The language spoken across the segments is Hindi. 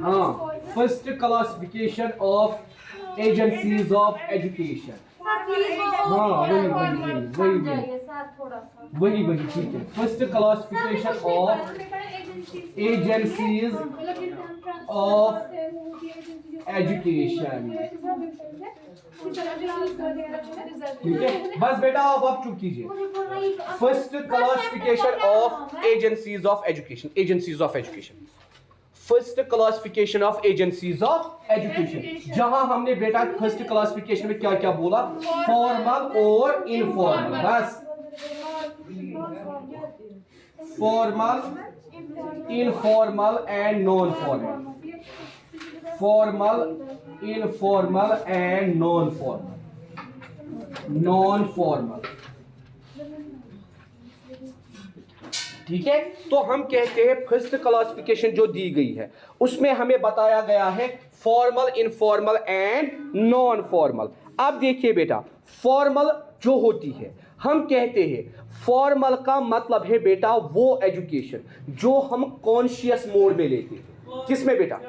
हाँ, first classification of agencies of education. हाँ वही ठीक है। First classification of agencies of education. ठीक है, बस बेटा आप चुप कीजिए। First classification of agencies of education, agencies of education. First classification of agencies of education, जहां हमने बेटा फर्स्ट क्लासिफिकेशन में क्या क्या बोला, फॉर्मल और इनफॉर्मल। बस formal, informal and non formal, formal, informal and non formal, non formal. ठीक है, तो हम कहते हैं फर्स्ट क्लासिफिकेशन जो दी गई है उसमें हमें बताया गया है formal, informal and non formal. अब देखिए बेटा, फॉर्मल जो होती है, हम कहते हैं फॉर्मल का मतलब है बेटा वो एजुकेशन जो हम कॉन्शियस मोड में लेते हैं। किसमें बेटा?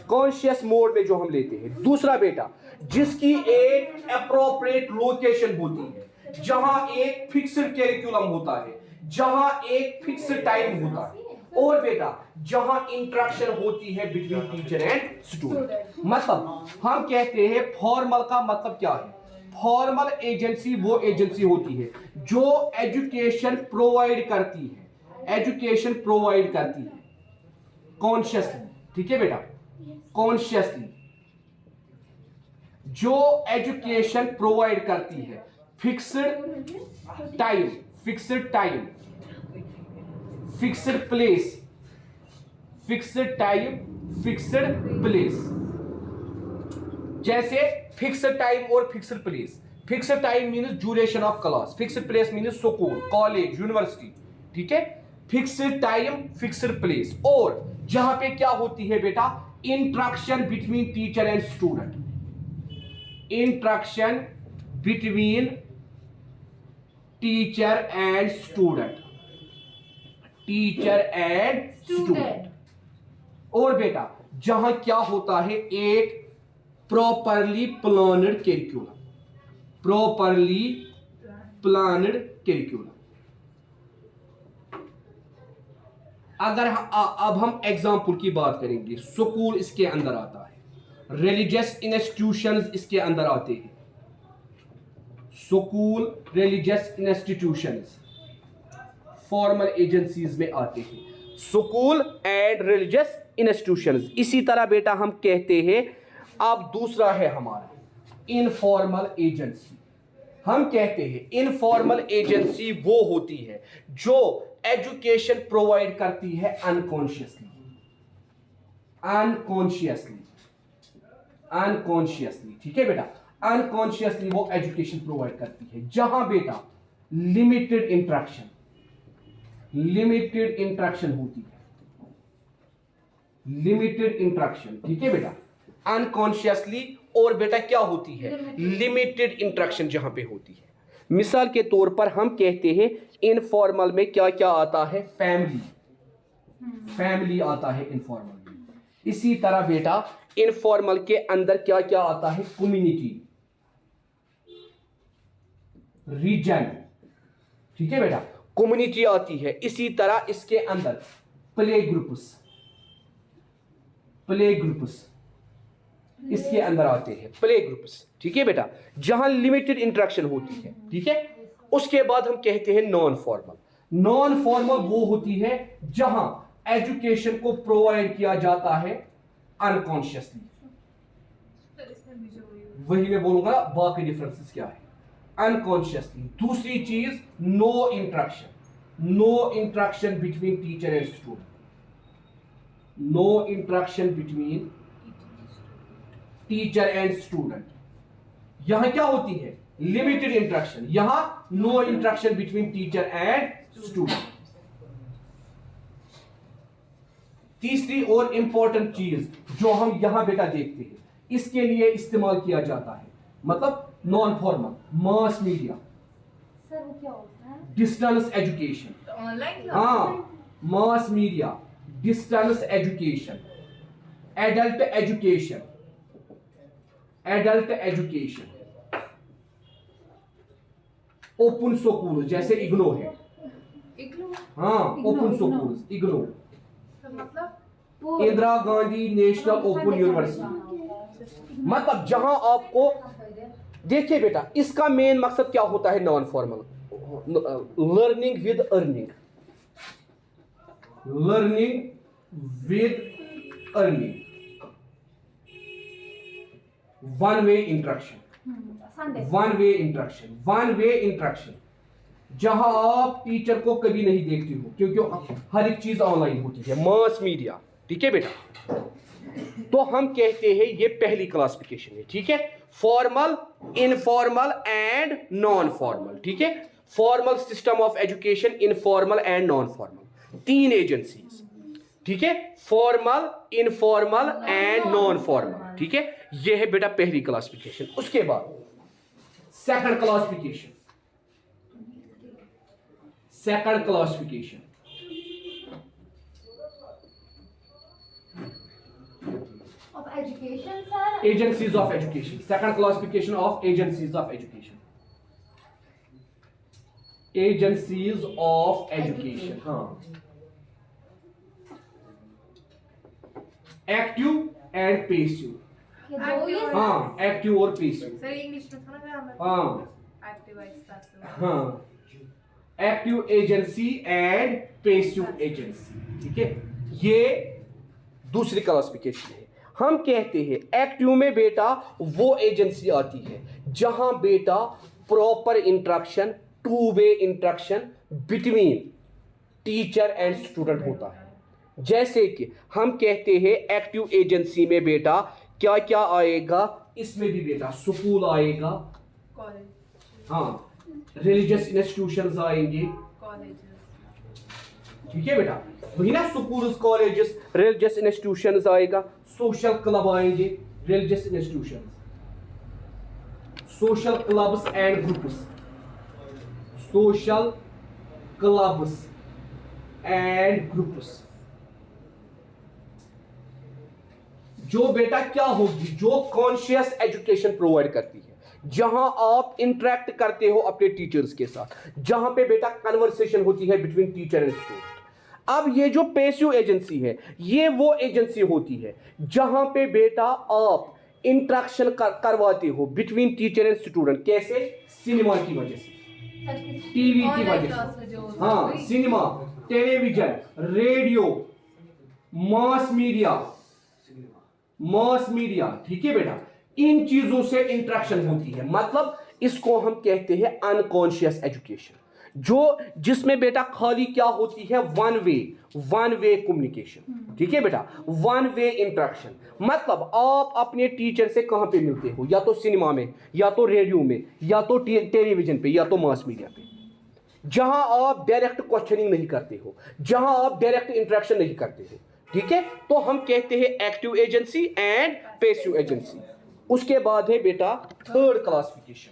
कॉन्शियस मोड में जो हम लेते हैं। दूसरा बेटा, जिसकी एक अप्रोप्रिएट लोकेशन होती है, जहां एक फिक्स्ड कैरिकुलम होता है, जहां एक फिक्स्ड टाइम होता है, और बेटा जहां इंटरेक्शन होती है बिटवीन टीचर एंड स्टूडेंट। मतलब हम कहते हैं फॉर्मल का मतलब क्या है? फॉर्मल एजेंसी वो एजेंसी होती है जो एजुकेशन प्रोवाइड करती है, एजुकेशन प्रोवाइड करती है कॉन्शियसली। ठीक है बेटा, कॉन्शियसली जो एजुकेशन प्रोवाइड करती है, fixed time, fixed time, fixed place, fixed time, fixed place. जैसे फिक्स्ड टाइम और fixed place. Fixed time means duration of class, fixed place means school, college, university. ठीक है, फिक्स्ड टाइम, फिक्स्ड प्लेस। और जहां पे क्या होती है बेटा, interaction between teacher and student, interaction between teacher and student, teacher and student. और बेटा जहां क्या होता है, एक properly planned curriculum, properly planned curriculum. अगर अब हम एग्जाम्पल की बात करेंगे, स्कूल इसके अंदर आता है, रिलीजियस इंस्टीट्यूशंस इसके अंदर आते हैं, school, religious institutions formal agencies में आते हैं, स्कूल एंड रिलीजियस इंस्टीट्यूशंस। इसी तरह बेटा हम कहते हैं, अब दूसरा है हमारा इनफॉर्मल एजेंसी। हम कहते हैं इनफॉर्मल एजेंसी वो होती है जो एजुकेशन प्रोवाइड करती है अनकॉन्शियसली, अनकॉन्शियसली, अनकॉन्शियसली। ठीक है बेटा, अनकॉन्शियसली वो एजुकेशन प्रोवाइड करती है, जहां बेटा लिमिटेड इंटरेक्शन, लिमिटेड इंटरेक्शन होती है, लिमिटेड इंटरेक्शन। ठीक है बेटा, अनकॉन्शियसली। और बेटा क्या होती है, लिमिटेड इंटरेक्शन जहां पे होती है। मिसाल के तौर पर हम कहते हैं इनफॉर्मल में क्या क्या आता है, फैमिली, फैमिली आता है इनफॉर्मल में। इसी तरह बेटा इनफॉर्मल के अंदर क्या क्या आता है, कम्युनिटी, रीजन। ठीक है बेटा, कम्युनिटी आती है। इसी तरह इसके अंदर प्ले ग्रुप्स, प्ले ग्रुप्स इसके अंदर आते हैं, प्ले ग्रुप्स। ठीक है बेटा, जहां लिमिटेड इंटरेक्शन होती है। ठीक है, उसके बाद हम कहते हैं नॉन फॉर्मल। नॉन फॉर्मल वो होती है जहां एजुकेशन को प्रोवाइड किया जाता है अनकॉन्शियसली। वही मैं बोलूंगा बाकी डिफरेंसेस क्या है, अनकॉन्शियसली। दूसरी चीज no interaction, no interaction between teacher and student, no interaction between teacher and student. यहां क्या होती है, लिमिटेड इंटरेक्शन, यहां no interaction between teacher and student. तीसरी और इंपॉर्टेंट चीज जो हम यहां बेटा देखते हैं, इसके लिए इस्तेमाल किया जाता है, मतलब non formal, mass media, sir वो क्या होता है? Distance education. ऑनलाइन, हाँ, mass media, distance education, adult education, adult education, open school जैसे इग्नो है, हाँ ओपन स्कूल इग्नो, मतलब Indira Gandhi national open university, मतलब जहां आपको देखिए बेटा इसका मेन मकसद क्या होता है non formal, learning with earning, learning with earning, one way interaction, one way interaction, one way interaction, जहां आप टीचर को कभी नहीं देखते हो क्योंकि हर एक चीज ऑनलाइन होती है, मास मीडिया, ठीक है बेटा। तो हम कहते हैं ये पहली क्लासिफिकेशन है, ठीक है, formal, informal and non formal, ठीक है, formal system of education, informal and non formal, तीन एजेंसीज, ठीक है, formal, informal and non formal, ठीक है, ये है बेटा पहली क्लासिफिकेशन। उसके बाद second classification, second classification of education, sir. agencies of education, second classification of agencies of education, agencies of education, हाँ, एक्टिव एंड पेसिव, ये दो ही हाँ एक्टिव और पेसिव, सर इंग्लिश में थोड़ा ग्रामर, हाँ एक्टिव वाइज पैसिव, हाँ, active agency and passive agency, ठीक है, ये दूसरी क्लासिफिकेशन है। हम कहते हैं एक्टिव में बेटा वो एजेंसी आती है जहां बेटा proper interaction, two way interaction between teacher and student होता है। जैसे कि हम कहते हैं एक्टिव एजेंसी में बेटा क्या क्या आएगा, इसमें भी बेटा स्कूल आएगा, कॉलेज, हाँ रिलीजियस इंस्टीट्यूशंस आएंगे, कॉलेजेस, ठीक है बेटा, वही ना स्कूल्स, कॉलेजेस, रिलीजियस इंस्टीट्यूशंस आएगा, सोशल क्लब आएंगे, religious institutions, social clubs and groups, social clubs and groups, जो बेटा क्या होगी, जो कॉन्शियस एजुकेशन प्रोवाइड करती है, जहां आप इंटरेक्ट करते हो अपने टीचर्स के साथ, जहां पे बेटा कन्वर्सेशन होती है बिटवीन टीचर एंड स्टूडेंट। अब ये जो पेसिव एजेंसी है, ये वो एजेंसी होती है जहां पे बेटा आप इंटरेक्शन करवाते हो बिटवीन टीचर एंड स्टूडेंट, कैसे, सिनेमा की वजह से, टीवी की वजह से, हाँ cinema, television, radio, mass media, mass media, ठीक है बेटा, इन चीजों से इंटरेक्शन होती है, मतलब इसको हम कहते हैं अनकॉन्शियस एजुकेशन, जो जिसमें बेटा खाली क्या होती है, वन वे कम्युनिकेशन, ठीक है बेटा, वन वे इंटरेक्शन, मतलब आप अपने टीचर से कहां पे मिलते हो, या तो सिनेमा में, या तो रेडियो में, या तो टेलीविजन पे, या तो मास मीडिया पे, जहां आप डायरेक्ट क्वेश्चनिंग नहीं करते हो, जहां आप डायरेक्ट इंटरेक्शन नहीं करते हो, ठीक है, तो हम कहते हैं active agency and passive agency. उसके बाद है बेटा थर्ड क्लासिफिकेशन,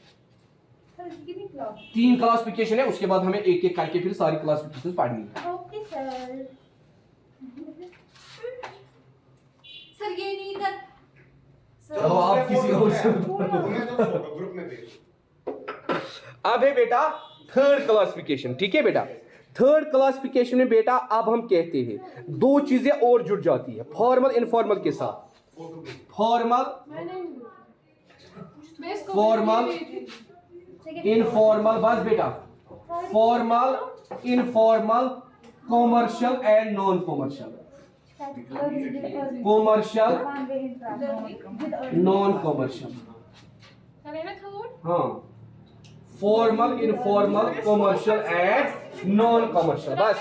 सर कितनी क्लास? तीन क्लासिफिकेशन है, उसके बाद हमें एक एक करके फिर सारी क्लासिफिकेशन पढ़नी है। Okay sir. सर ये नहीं कर सर, चलो आप किसी और से ग्रुप में भेज। अब है बेटा थर्ड क्लासिफिकेशन, ठीक है बेटा, थर्ड क्लासिफिकेशन में बेटा अब हम कहते हैं दो चीजें और जुड़ जाती है फॉर्मल इनफॉर्मल के साथ, फॉर्मल इनफॉर्मल, बस बेटा, formal informal, commercial and non commercial, commercial non commercial, हाँ formal informal commercial and non commercial, बस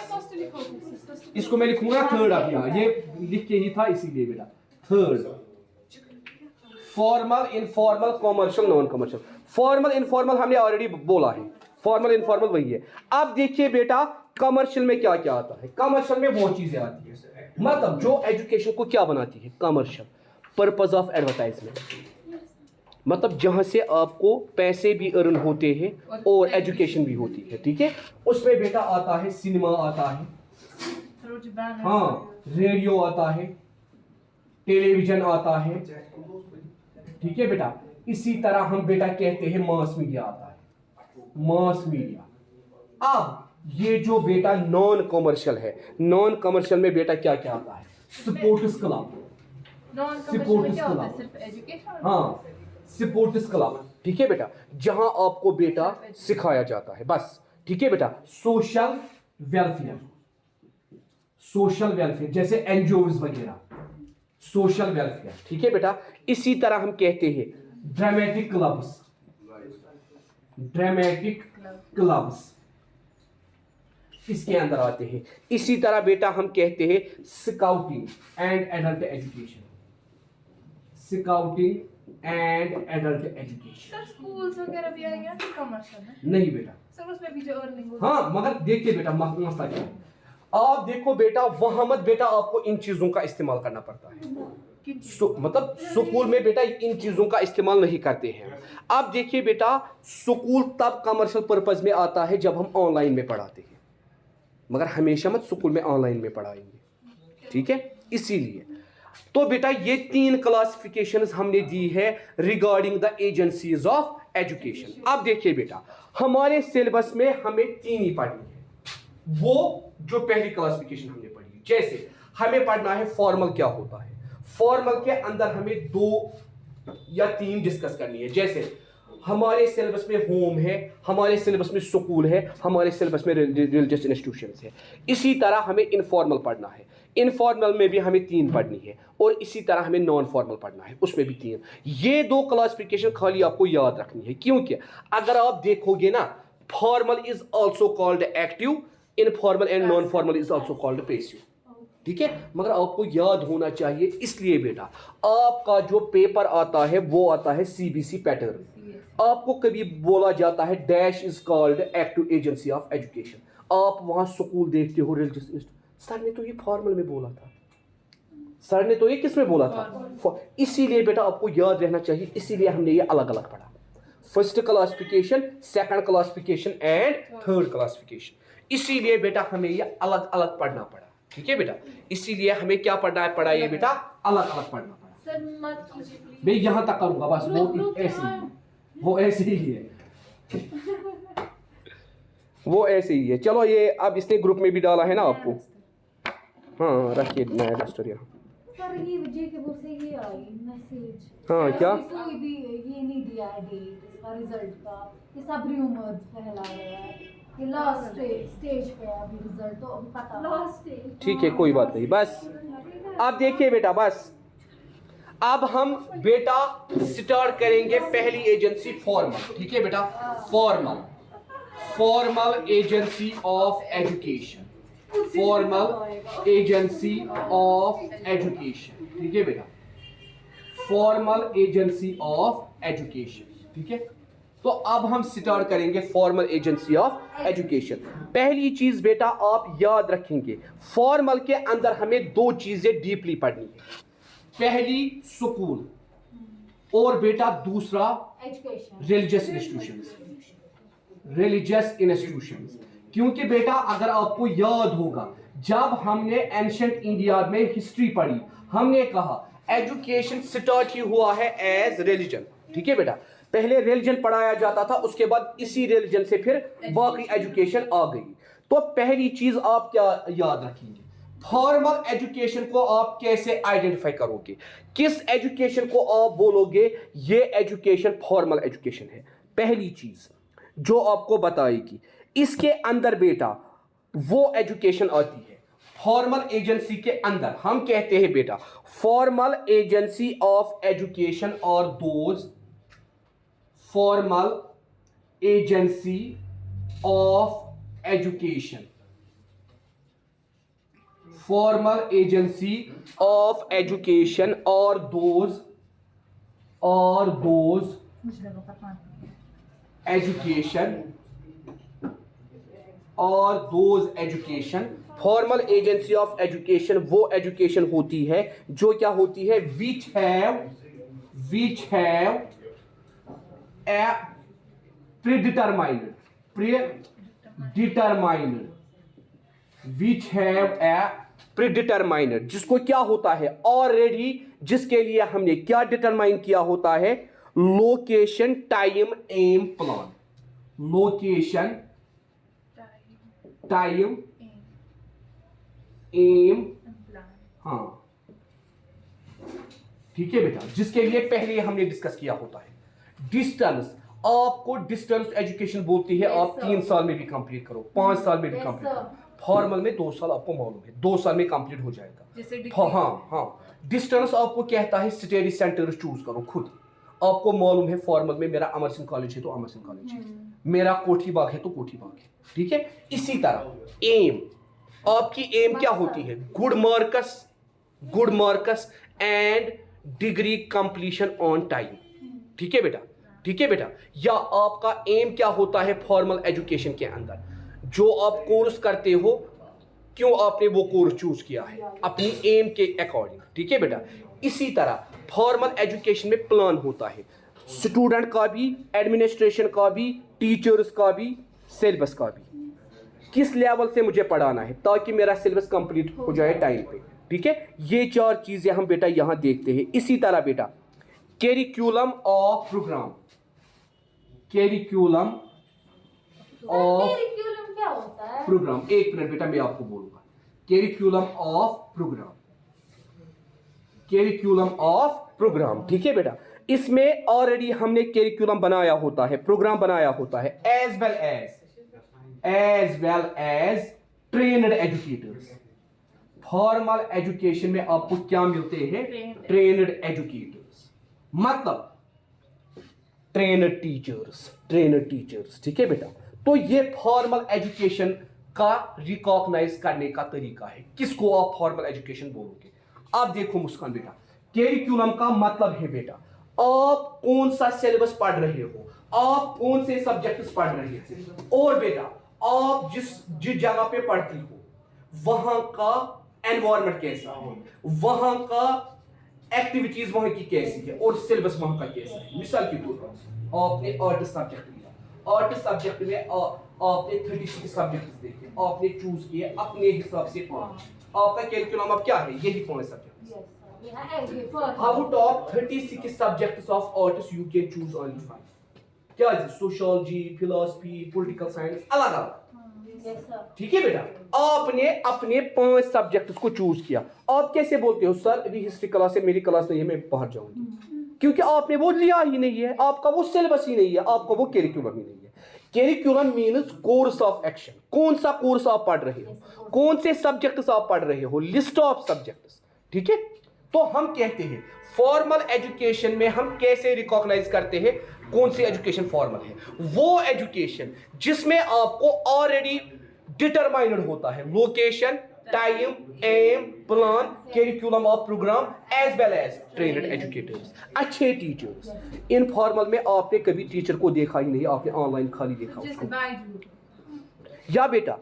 इसको मैं लिखूंगा थर्ड, अब यहाँ ये लिख के ही था इसीलिए बेटा third, formal informal commercial non commercial. Formal informal हमने ऑलरेडी बोला है, फॉर्मल इनफॉर्मल वही है। अब देखिए बेटा कमर्शियल में क्या क्या आता है, कमर्शियल में वो चीजें आती है, मतलब जो एजुकेशन को क्या बनाती है, कमर्शियल, पर्पस ऑफ एडवर्टाइजमेंट, मतलब जहां से आपको पैसे भी अर्न होते हैं और एजुकेशन भी होती है, ठीक है, उसमें बेटा आता है सिनेमा, आता है सर वो जो बैनर हाँ, रेडियो आता है, टेलीविजन आता है, ठीक है बेटा। इसी तरह हम बेटा कहते हैं मास मीडिया आता है, मास मीडिया। अब ये जो बेटा नॉन कमर्शियल है, नॉन कमर्शियल में बेटा क्या क्या आता है? Sports club, non Supporters commercial क्या होता है? club. सिर्फ एजुकेशन? हाँ, स्पोर्ट्स क्लब, ठीक है बेटा, जहां आपको बेटा सिखाया जाता है बस, ठीक है बेटा। सोशल वेलफेयर, सोशल वेलफेयर जैसे एनजीओज वगैरह, सोशल वेलफेयर, ठीक है बेटा। इसी तरह हम कहते हैं ड्रामेटिक क्लब्स, ड्रामेटिक क्लब्स इसके अंदर आते हैं। इसी तरह बेटा हम कहते हैं scouting and adult education, scouting and adult education. Sir schools वगैरह भी आएंगे ना कमर्शियल में? नहीं बेटा, सर उसमें भी जो अर्निंग हाँ, मगर देखिए बेटा मसला क्या है, आप देखो बेटा वहां मत बेटा आपको इन चीजों का इस्तेमाल करना पड़ता है। मतलब स्कूल में बेटा इन चीजों का इस्तेमाल नहीं करते हैं। अब देखिए बेटा स्कूल तब कमर्शियल पर्पज में आता है जब हम ऑनलाइन में पढ़ाते हैं, मगर हमेशा मत स्कूल में ऑनलाइन में पढ़ाएंगे, ठीक है। इसीलिए तो बेटा ये 3 क्लासिफिकेशंस हमने दी है regarding the agencies of education. अब देखिए बेटा हमारे सिलेबस में हमें 3 ही पढ़नी है, वो जो पहली क्लासिफिकेशन हमने पढ़ी। जैसे हमें पढ़ना है फॉर्मल क्या होता है, फॉर्मल के अंदर हमें 2 या 3 डिस्कस करनी है। जैसे हमारे सिलेबस में होम है, हमारे सिलेबस में स्कूल है, हमारे सिलेबस में रिलीजियस इंस्टीट्यूशंस है। इसी तरह हमें इनफॉर्मल पढ़ना है, इनफॉर्मल में भी हमें 3 पढ़नी है, और इसी तरह हमें नॉन फॉर्मल पढ़ना है, उसमें भी 3। ये 2 क्लासिफिकेशन खाली आपको याद रखनी है, क्योंकि अगर आप देखोगे ना formal is also called active, informal and non formal is also called passive, ठीक है। मगर आपको याद होना चाहिए, इसलिए बेटा आपका जो पेपर आता है वो आता है सीबीसी पैटर्न। आपको कभी बोला जाता है dash is called active agency of education, आप वहां स्कूल देखते हो रिलीजियस। सर ने तो ये फॉर्मल में बोला था, सर ने तो ये किस में बोला था, इसीलिए बेटा आपको याद रहना चाहिए, इसीलिए हमने ये अलग अलग पढ़ा। First classification, second classification and third classification, इसीलिए बेटा हमें ये अलग अलग पढ़ना पड़ा, ठीक है बेटा। इसीलिए हमें क्या पढ़ा है ये बेटा अलग अलग पढ़ना पड़ा। सर मत कीजिए प्लीज। मैं यहां तक करूंगा बस, वो ऐसे ही, वो ऐसे ही है, वो ऐसे ही है। चलो ये अब इसने ग्रुप में भी डाला है ना आपको, हाँ रखिए नया रजिस्टर यहाँ। सर ये विजय के वो से ये आई मैसेज, हाँ क्या, कोई भी ये नहीं दिया है डेट इसका रिजल्ट का, ये सब रूमर्स फैला रहा है, ये लास्ट स्टेज पे है अभी रिजल्ट, तो अभी पता लास्ट स्टेज। ठीक है कोई बात नहीं। बस अब देखिए बेटा, बस अब हम बेटा स्टार्ट करेंगे पहली एजेंसी फॉर्मल, ठीक है बेटा। Formal, formal agency of education, formal agency of education, ठीक है बेटा। फॉर्मल एजेंसी ऑफ एजुकेशन, ठीक है। तो अब हम स्टार्ट करेंगे फॉर्मल एजेंसी ऑफ एजुकेशन। पहली चीज बेटा आप याद रखेंगे, फॉर्मल के अंदर हमें 2 चीजें डीपली पढ़नी है, पहली स्कूल और बेटा दूसरा education, religious institutions, religious institutions. क्योंकि बेटा अगर आपको याद होगा जब हमने एंशिएंट इंडिया में हिस्ट्री पढ़ी, हमने कहा एजुकेशन स्टार्ट ही हुआ है एज रिलीजन, ठीक है बेटा। पहले रिलीजन पढ़ाया जाता था, उसके बाद इसी रिलीजन से फिर बाकी एजुकेशन आ गई। तो पहली चीज आप क्या याद रखेंगे, फॉर्मल एजुकेशन को आप कैसे आइडेंटिफाई करोगे, किस एजुकेशन को आप बोलोगे ये एजुकेशन फॉर्मल एजुकेशन है। पहली चीज जो आपको बताएगी, इसके अंदर बेटा वो एजुकेशन आती है फॉर्मल एजेंसी के अंदर। हम कहते हैं बेटा फॉर्मल एजेंसी ऑफ एजुकेशन और those formal agency of education, formal agency of education और दोज एजुकेशन और those education. Formal agency of education वो एजुकेशन होती है जो क्या होती है, which have a predetermined which have a predeterminer, जिसको क्या होता है ऑलरेडी, जिसके लिए हमने क्या डिटरमाइन किया होता है, location time aim plan, location time aim, हाँ ठीक है बेटा, जिसके लिए पहले हमने डिस्कस किया होता है। डिस्टेंस, आपको डिस्टेंस एजुकेशन बोलती है, आप 3 साल में भी कंप्लीट करो, 5 साल में भी कंप्लीट करो, फॉर्मल में 2 साल, आपको मालूम है 2 साल में कंप्लीट हो जाएगा। हाँ, डिस्टेंस आपको कहता है स्टडी सेंटर चूज करो खुद, आपको मालूम है फॉर्मल में मेरा अमर सिंह कॉलेज है तो अमर सिंह कॉलेज है, मेरा कोठी बाग है तो कोठी बाग है, ठीक है। इसी तरह एम, आपकी एम क्या होती है, good Marcus and degree completion on time, ठीक है बेटा, ठीक है बेटा। या आपका एम क्या होता है फॉर्मल एजुकेशन के अंदर, जो आप कोर्स करते हो, क्यों आपने वो कोर्स चूज किया है अपनी एम के अकॉर्डिंग, ठीक है बेटा। इसी तरह फॉर्मल एजुकेशन में प्लान होता है, स्टूडेंट का भी, एडमिनिस्ट्रेशन का भी, टीचर्स का भी, सिलेबस का भी, किस लेवल से मुझे पढ़ाना है ताकि मेरा सिलेबस कंप्लीट हो जाए टाइम पे, ठीक है। ये 4 चीजें हम बेटा यहां देखते हैं। इसी तरह बेटा curriculum of program, curriculum of curriculum क्या होता है? प्रोग्राम, एक मिनट बेटा मैं आपको बोलूंगा। Curriculum of program, curriculum of program, ठीक है बेटा। इसमें ऑलरेडी हमने कैरिकुलम बनाया होता है, प्रोग्राम बनाया होता है, as well as trained educators. Formal education में आपको क्या मिलते हैं, ट्रेन्ड एजुकेटर्स, मतलब ट्रेन्ड टीचर्स, ठीक है बेटा। तो ये फॉर्मल एजुकेशन का रिकॉग्नाइज करने का तरीका है, किसको आप फॉर्मल एजुकेशन बोलोगे। आप देखो मुस्कान बेटा, कैरिकुलम का मतलब है बेटा आप कौन सा सिलेबस पढ़ रहे हो, आप कौन से सब्जेक्ट्स पढ़ रहे हो, और बेटा आप जिस जगह पे पढ़ती हो वहां का एनवायरनमेंट कैसा है, वहां का एक्टिविटीज वहां की कैसी है, और सिलेबस वहां का कैसा है। मिसाल के तौर पर आपने आर्ट सब्जेक्ट लिया, आर्ट सब्जेक्ट में आपने 36 सब्जेक्ट्स देखे, आपने चूज किए अपने हिसाब से 5, आपका कैरिकुलम अब क्या है, यही 5 subjects. Out of 36 subjects of arts, you can choose only 5. क्या है, सोशियोलॉजी, फिलॉसफी, पॉलिटिकल साइंस, अलग अलग, ठीक है बेटा। आपने अपने 5 सब्जेक्ट्स को चूज किया। आप कैसे बोलते हो, सर अभी हिस्ट्री क्लास है, मेरी क्लास नहीं है, मैं बाहर जाऊंगी, क्योंकि आपने वो लिया ही नहीं है, आपका वो सिलेबस ही नहीं है, आपका वो कैरिकुलम ही नहीं है। Curriculum means course of action, कौन सा कोर्स आप पढ़ रहे हो, कौन से सब्जेक्ट्स आप पढ़ रहे हो, लिस्ट ऑफ सब्जेक्ट्स, ठीक है। तो हम कहते हैं फॉर्मल एजुकेशन में हम कैसे रिकॉग्नाइज करते हैं कौन सी एजुकेशन फॉर्मल है, वो एजुकेशन जिसमें आपको ऑलरेडी डिटरमाइंड होता है location, time, aim, plan, curriculum of program, as well as trained educators, अच्छे टीचर्स। इनफॉर्मल में आपने कभी टीचर को देखा ही नहीं, आपने ऑनलाइन खाली देखा उसको। या बेटा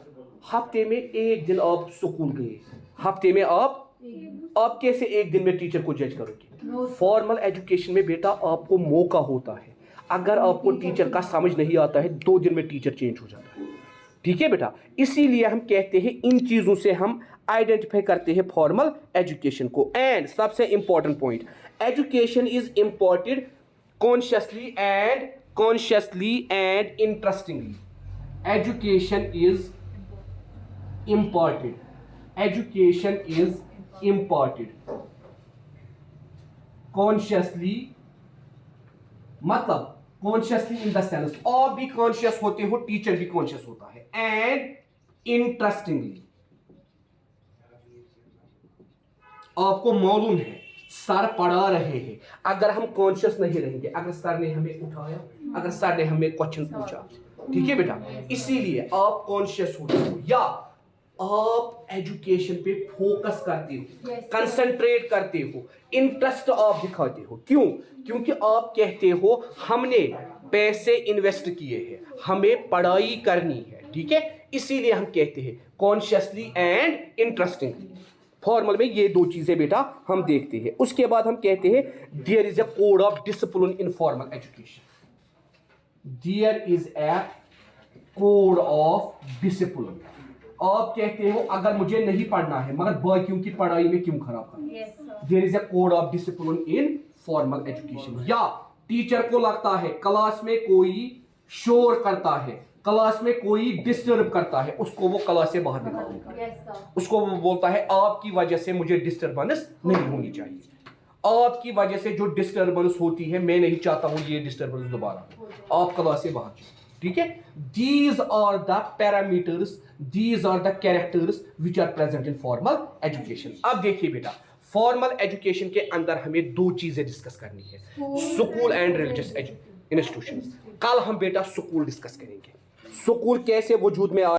हफ्ते में 1 दिन आप स्कूल गए, हफ्ते में आप कैसे 1 दिन में टीचर को जज करोगे। फॉर्मल एजुकेशन में बेटा आपको मौका होता है, अगर आपको टीचर का समझ नहीं आता है 2 दिन में टीचर चेंज हो जाता है, ठीक है बेटा। इसीलिए हम कहते हैं इन चीजों से हम आइडेंटिफाई करते हैं फॉर्मल एजुकेशन को। एंड सबसे important point, education is imported consciously and interestingly. Education is imported, education is imparted consciously, मतलब consciously in the sense आप भी कॉन्शियस होते हो, टीचर भी कॉन्शियस होता है, एंड इंटरेस्टिंगली आपको मालूम है सर पढ़ा रहे हैं, अगर हम कॉन्शियस नहीं रहेंगे, अगर सर ने हमें उठाया, अगर सर ने हमें क्वेश्चन पूछा, ठीक है बेटा, इसीलिए आप कॉन्शियस होते हो, या आप एजुकेशन पे फोकस करते हो, कंसंट्रेट करते हो, इंटरेस्ट आप दिखाते हो। क्यों? क्योंकि आप कहते हो हमने पैसे इन्वेस्ट किए हैं, हमें पढ़ाई करनी है, ठीक है। इसीलिए हम कहते हैं कॉन्शियसली एंड इंटरेस्टिंगली। फॉर्मल में ये 2 चीजें बेटा हम देखते हैं। उसके बाद हम कहते हैं there is a code of discipline in formal education, there is a code of discipline आप कहते हो अगर मुझे नहीं पढ़ना है मगर बाकियों की पढ़ाई में क्यों खराब करना। Yes sir. There is a code of discipline in formal education. या टीचर को लगता है क्लास में कोई शोर करता है, क्लास में कोई डिस्टर्ब करता है, उसको वो क्लास से बाहर निकालेगा। Yes sir. उसको वो बोलता है आपकी वजह से मुझे डिस्टर्बेंस नहीं होनी चाहिए, आपकी वजह से जो डिस्टर्बेंस होती है मैं नहीं चाहता हूं ये डिस्टर्बेंस दोबारा हो, आप क्लास से बाहर जाओ। ठीक है, these are the parameters, these are the characters which are present in formal education. अब देखिए बेटा, फॉर्मल एजुकेशन के अंदर हमें दो चीजें डिस्कस करनी है, स्कूल एंड रिलीजियस इंस्टीट्यूशंस। कल हम बेटा स्कूल डिस्कस करेंगे, स्कूल कैसे वजूद में आ